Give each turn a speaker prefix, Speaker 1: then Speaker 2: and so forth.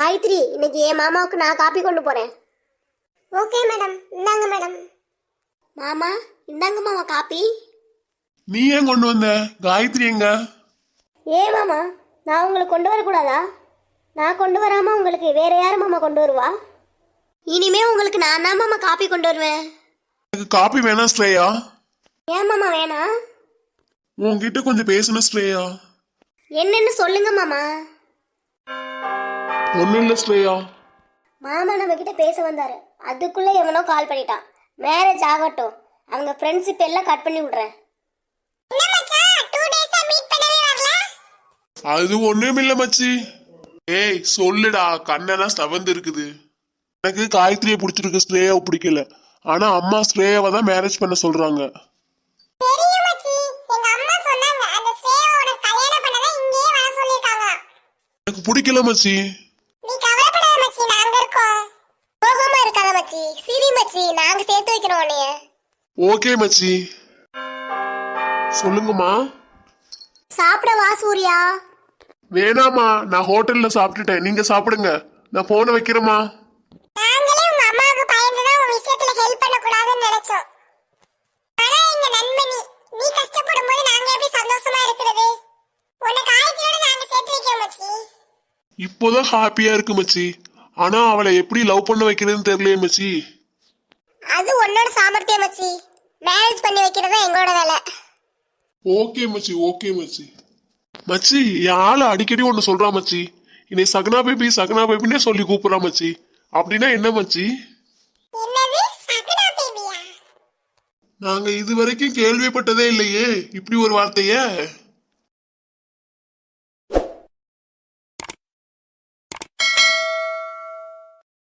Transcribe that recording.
Speaker 1: காயத்ரி, இன்னைக்கு என் மாமாவுக்கு நான் காப்பி கொண்டு போறேன். ஓகே மேடம், இந்தாங்க மேடம். மாமா, இந்தாங்க மாமா காப்பி.
Speaker 2: நீ ஏன் கொண்டு வந்த? காயத்ரி எங்க?
Speaker 1: ஏன் மாமா, நான் உங்களுக்கு கொண்டு வரக்கூடாதா? நான் கொண்டு வராம உங்களுக்கு வேற யார் மாமா கொண்டு வருவா? இனிமே உங்களுக்கு நான் தான் மாமா காப்பி கொண்டு வருவேன்.
Speaker 2: எனக்கு காப்பி வேணாம் ஸ்ரேயா.
Speaker 1: ஏன் மாமா வேணாம்?
Speaker 2: உன்கிட்ட கொஞ்சம் பேசணும் ஸ்ரேயா.
Speaker 1: என்னன்னு சொல்லுங்க மாமா.
Speaker 2: ஒன்னும் இல்ல ஸ்ரேயா.
Speaker 1: மாமா நம்ம கிட்ட பேச வந்தாரு, அதுக்குள்ள எவனோ கால் பண்ணிட்டான். மேரேஜ் ஆகட்டும், அவங்க ஃப்ரெண்ட்ஷிப் எல்லாம் கட் பண்ணி விடுறேன்.
Speaker 2: அது ஒண்ணும் இல்ல மச்சி. ஏய் சொல்லுடா, கண்ணெல்லாம் செவந்து இருக்குது. எனக்கு காயத்ரியை பிடிச்சிருக்கு, ஸ்ரேயாவை பிடிக்கல. ஆனா அம்மா ஸ்ரேயாவை தான் மேரேஜ் பண்ண சொல்றாங்க. எனக்கு பிடிக்கல மச்சி. ஓகே மச்சி. சொல்லுங்கம்மா.
Speaker 1: சாப்பிட வா சூர்யா.
Speaker 2: வேணாமா, நான் ஹோட்டல்ல சாப்பிட்டுட்டேன். நீங்க சாப்பிடுங்க, நான் போன வைக்கிறேம்மா. இப்போதான் ஹாப்பியா இருக்கு மச்சி. ஆனா அவளை எப்படி லவ் பண்ண வைக்கிறதுன்னு தெரியலையே மச்சி.
Speaker 1: அது உன்னோட சாமர்த்தியம் மச்சி. மேரேஜ் பண்ணி வைக்கிறது எங்களோட வேலை.
Speaker 2: ஓகே மச்சி, ஓகே மச்சி. மச்சி, என் ஆளு அடிக்கடி ஒண்ணு சொல்றா மச்சி. இன்னை சகனா பேபின்னே சொல்லி கூப்பிடுறா மச்சி. அப்படின்னா என்ன மச்சி? நாங்க இது வரைக்கும் கேள்விப்பட்டதே இல்லையே இப்படி ஒரு வார்த்தைய.